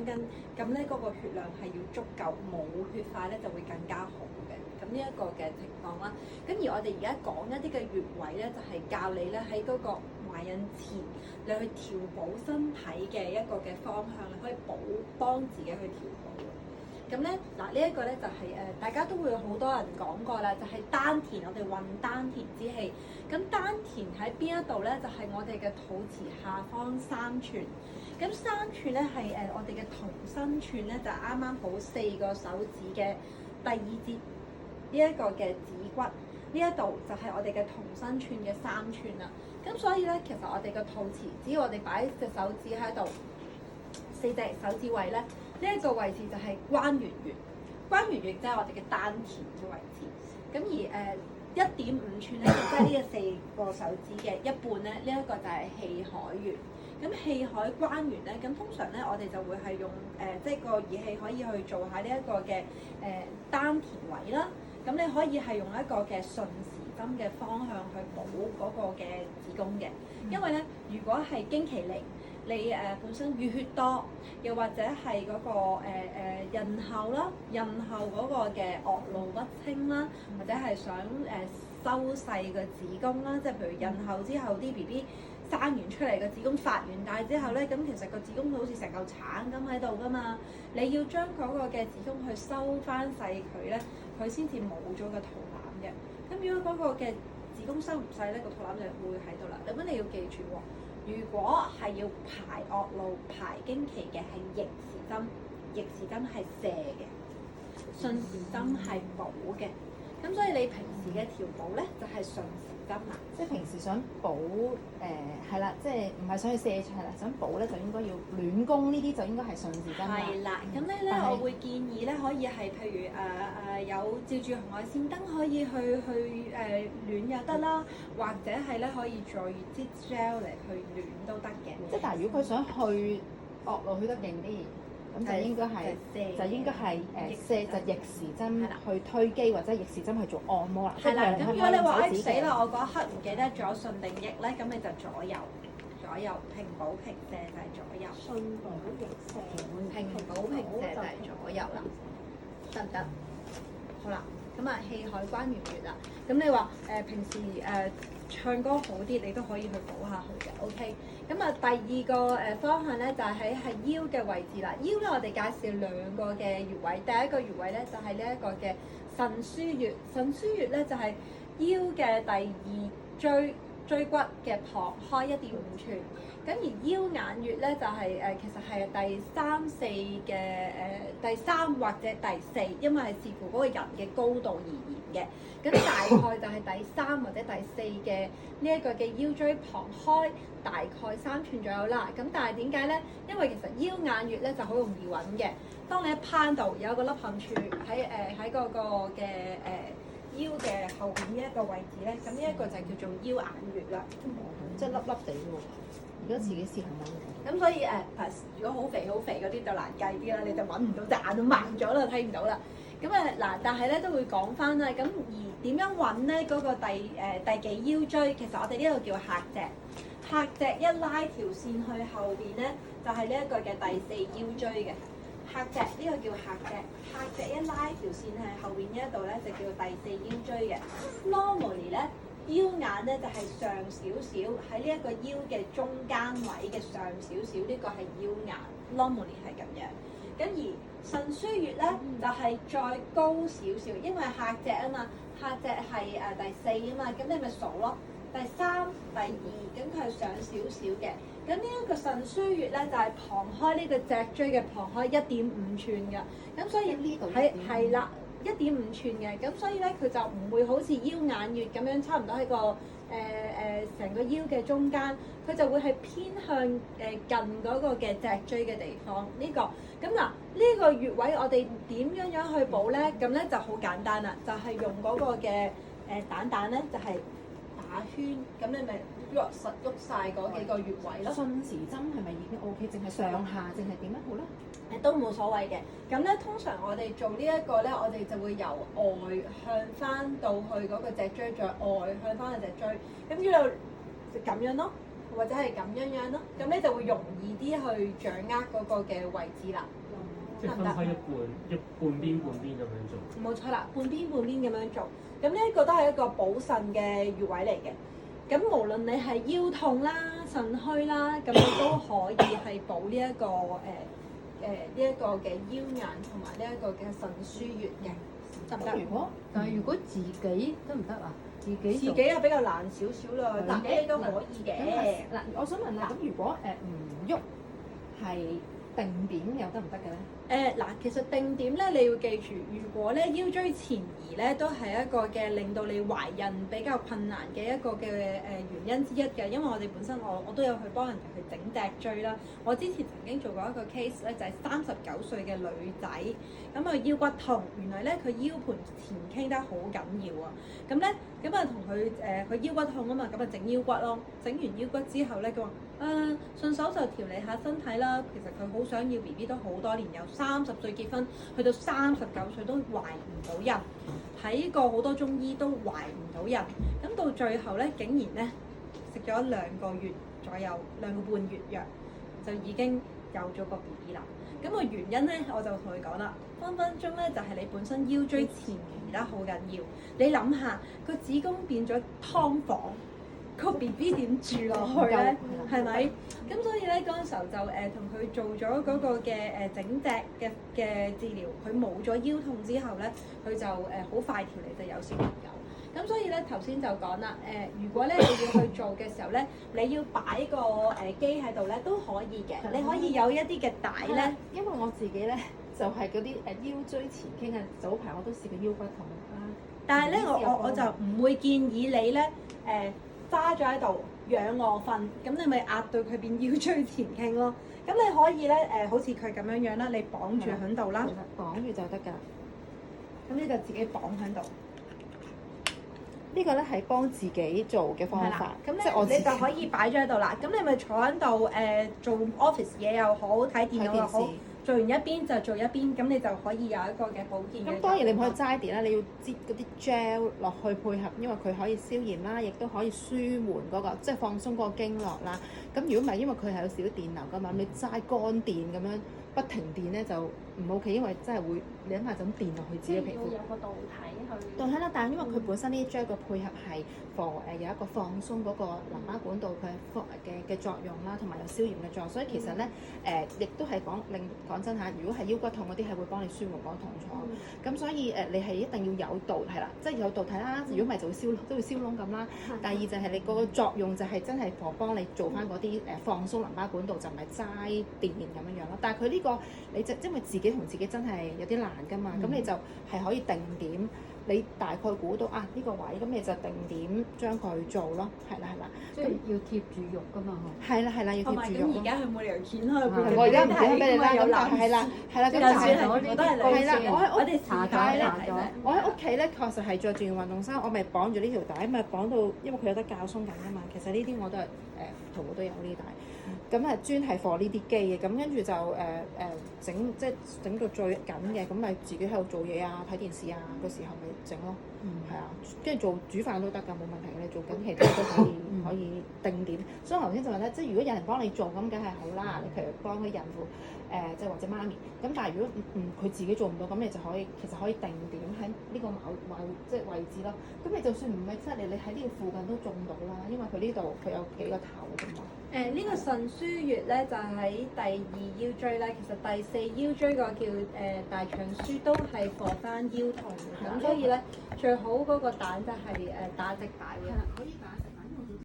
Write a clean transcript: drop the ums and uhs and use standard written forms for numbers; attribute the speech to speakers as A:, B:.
A: 生筋，咁咧嗰個血量係要足夠，冇血塊咧就會更加好嘅。咁呢一個嘅情況啦。咁而我哋而家講一啲嘅穴位咧，就係教你咧喺嗰個懷孕前，你去調補身體嘅一個嘅方向，你可以幫自己去調補。咁咧嗱，呢一個咧就係大家都會好多人講過啦，就係丹田，我哋運丹田之氣。咁丹田喺邊一度咧？就係我哋嘅肚臍下方3寸。咁3寸咧係我哋嘅同心寸咧，就啱啱好4個手指嘅第2節呢一個嘅指骨，呢一度就係我哋嘅同心寸嘅3寸啦。咁所以咧，其實我哋嘅肚臍，只要我哋擺隻手指喺度，4隻手指位咧。呢一個位置就係關元穴，關元穴即係我哋嘅丹田嘅位置。咁而1.5寸咧，即係呢個4個手指嘅一半咧，呢一個就係氣海穴。咁氣海關元咧，咁通常咧我哋就會係用即係個儀器可以去做下呢一個嘅丹田位啦。咁你可以係用一個嘅順時針嘅方向去補嗰個嘅子宮嘅，因為咧如果係經期嚟，你本身淤血多，又或者係嗰個孕後啦，孕後嗰個嘅惡露不清啦，或者係想收細個子宮啦，即係譬如孕後之後啲 BB 生完出嚟個子宮發完大之後咧，咁其實個子宮好似成嚿橙咁喺度噶嘛，你要將嗰個嘅子宮去收翻細佢咧，佢先至冇咗個肚腩嘅。咁如果嗰個嘅子宮收唔細咧，個肚腩就會喺度啦。咁你要記住喎。如果係要排惡露、排經期嘅係逆時針，逆時針係射嘅，順時針係補嘅。咁所以你平時嘅調補咧就係順時針啦。
B: 即係平時想補係啦，即係唔係想去射出係啦，想補咧就應該要暖宮呢啲就應該係順時針啦。
A: 係啦，咁咧我會建議咧可以係譬如有照住紅外線燈可以去暖又得啦，或者係咧可以再支 gel 嚟去暖都得嘅。
B: 即係但係如果佢想去惡露去得勁啲，咁就應該係就應該係射就逆時針去推機或者逆時針去做按摩啦。
A: 係啦，咁如果你話死啦，我嗰刻唔記得咗順定逆咧，咁你就左右平補平射就係左右。
C: 順補逆射，
A: 平補平射就係左右啦，得唔得？好啦，咁啊氣海關元穴啦，咁你話平時唱歌好啲，你都可以去補下佢嘅 ，OK。咁啊第二個方向咧就係喺腰嘅位置啦。腰咧我哋介紹2個嘅穴位，第一個穴位咧就係呢一個嘅腎腧穴。腎腧穴咧就係腰嘅第2椎骨嘅旁開1.5寸。咁而腰眼穴咧就係其實係第3、4嘅第3或者第4，因為係視乎嗰個人嘅高度而言嘅。咁大概就係第3或者第4嘅呢一個嘅腰椎旁開大概3寸左右啦。咁但係點解咧？因為其實腰眼穴咧就好容易揾嘅。當你一攀度有個凹陷處喺嗰個嘅腰嘅後邊呢一個位置咧，咁呢一個就叫做腰眼穴啦。
B: 即係粒粒地喎。而家自己試下揾。
A: 咁所以如果好肥嗰啲就難計啲啦，你就揾唔到，隻眼都盲咗啦，睇唔到啦。咁嗱，但係咧都會講翻啦。咁而點樣揾咧？嗰個第幾腰椎，其實我哋呢度叫客脊。客脊一拉條線去後邊咧，就係呢一個嘅第4腰椎嘅。客脊呢個叫客脊，客脊一拉條線喺後邊呢一度咧，就叫第4腰椎嘅。Normally 咧。腰眼咧就係上少少，喺呢一個腰嘅中間位嘅上少少，呢個係腰眼 ，normally 係咁樣。咁而腎腧穴咧就係再高少少，因為客脊啊嘛，客脊係第4啊嘛，咁你咪數咯，第3、第2，咁佢係上少少嘅。咁呢一個腎腧穴咧就係旁開呢個脊椎嘅旁開1.5寸嘅，咁所以
B: 呢度
A: 係啦。1.5寸嘅，咁所以咧佢就唔會好似腰眼穴咁樣，差唔多喺個成個腰嘅中間，佢就會係偏向近嗰個嘅脊椎嘅地方呢個。咁嗱，呢個穴位我哋點樣去補咧？咁咧就好簡單啦，就係用嗰個嘅蛋咧，就係打圈，咁你咪喐晒嗰幾個穴位咯。
B: 順時針係咪已經 OK？淨係上下，淨係點樣好咧？
A: 都冇所謂嘅。咁咧，通常我哋做呢一個咧，我哋就會由外向翻到去嗰個脊椎，再外向翻個脊椎。咁呢度就咁樣咯。或者係咁樣咯，咁咧就會容易啲去掌握嗰個嘅位置啦。
C: 即係分開半邊咁樣做。
A: 冇錯啦，半邊咁樣做。咁呢一個都係一個補腎嘅穴位嚟嘅。咁無論你係腰痛啦、腎虛啦，咁你都可以係補呢一個呢一個嘅腰眼同埋呢一個嘅腎腧穴嘅，得唔得？
B: 但係如果自己得唔得啊？自己
A: 係比較難少少啦，自己你都可以嘅。
B: 嗱，我想問啦，咁如果唔喐係定點又得唔得嘅咧？
A: 嗱，其實定點咧，你要記住，如果咧腰椎前移咧，都係一個嘅令到你懷孕比較困難嘅一個嘅原因之一嘅。因為我哋本身我都有去幫人哋去整脊椎啦。我之前曾經做過一個 case 咧，就係39歲嘅女仔，咁啊腰骨痛，原來咧佢腰盤前傾得好緊要啊。咁咧咁啊同佢佢腰骨痛啊嘛，咁啊整腰骨咯。整完腰骨之後咧，佢話順手就調理下身體啦。其實佢好想要 BB 都好多年，由30歲結婚，去到39歲都懷唔到孕，睇過好多中醫都懷唔到孕，咁到最後咧，竟然咧食咗2個月左右2個半月藥，就已經有咗個 BB 啦。咁個原因咧，我就同佢講啦，分鐘咧就係你本身腰椎前移得好緊要。你諗下個子宮變咗劏房，個 BB 點住落去咧？係咪？咁所以咧嗰陣時候就同佢做咗嗰個嘅整脊嘅治療，佢冇咗腰痛之後咧，佢就好快調理就有小朋友。咁所以咧頭先就講啦，如果咧你要去做嘅時候咧，你要擺個機喺度咧都可以嘅，你可以有一啲嘅帶咧。
B: 因為我自己咧就係嗰啲腰椎前傾啊，早排我都試過腰骨痛啦。
A: 但係咧我就唔會建議你咧揸咗喺度仰臥瞓，咁你咪壓到佢變腰椎前傾咯。咁你可以咧好似佢咁樣樣啦，你綁住喺度啦，
B: 綁住就得㗎。
A: 咁你就自己綁喺度。
B: 呢個咧係幫自己做嘅方法，
A: 咁
B: 即係我
A: 你就可以擺咗喺度啦。咁你咪坐喺度做 office 嘢又好，睇電腦又好。做完一邊就做一邊，咁你就可以有一個嘅保健。
B: 咁當然你唔可以齋電啦，你要擠嗰啲 gel 落去配合，因為佢可以消炎啦，亦都可以舒緩嗰個即係放鬆嗰個經絡啦。咁如果唔係，因為佢係有少少電流噶嘛，你齋乾電咁樣不停電咧就唔 OK，因為真係會你諗下就咁電落去自己皮膚。
D: 有個導體去。
B: 導體啦，但係因為佢本身呢啲 gel 嘅配合係有一個放鬆嗰個淋巴管道嘅作用啦，同埋有消炎嘅作用，所以其實咧亦都係講真嚇，如果係腰骨痛嗰啲係會幫你舒緩嗰個痛楚。咁所以你係一定要有導體啦，即係有導體啦。如果唔係就會都會燒燶咁啦。第二就係你嗰個作用就係真係幫你做翻嗰啲放鬆淋巴管道，就唔係齋電咁樣咯。但係佢呢個你就因為自己同自己真係有啲難㗎嘛，咁你就係可以定點。你大概估到呢個位，咁你就定點將佢做咯，係啦。
D: 即係要貼住肉㗎嘛，
B: 係啦，要貼住肉。
A: 咁而家佢冇理由掀開。
B: 我而家唔講俾你啦，咁係啦，咁就係我哋
D: 查
B: 解咧，
D: 咗。
B: 我喺屋企咧確實係着住運動衫，我咪綁住呢條帶，咪綁到，因為佢有得較鬆緊㗎嘛。其實呢啲我都係淘寶都有呢帶。咁專係放呢啲機嘅，咁跟住就整到最緊嘅，咁咪自己喺度做嘢啊、睇電視啊個時候咪整咯，係啊，跟住做煮飯都得㗎，冇問題嘅，你做緊其他都可以定點。所以我頭先就話咧，即係如果有人幫你做咁，梗係好啦。你譬如幫佢孕婦即係或者媽咪，咁但係如果佢自己做唔到，咁你就其實可以定點喺呢個即係位置咯。咁你就算唔係即係你喺呢個附近都種到啦，因為佢呢度佢有幾個頭㗎嘛。
A: 呢個腎腧穴咧就喺第2腰椎咧，其實第4腰椎個叫大腸腧都係放翻腰痛嘅，咁所以咧最好嗰個蛋就係打直擺嘅。
B: 可以打直擺。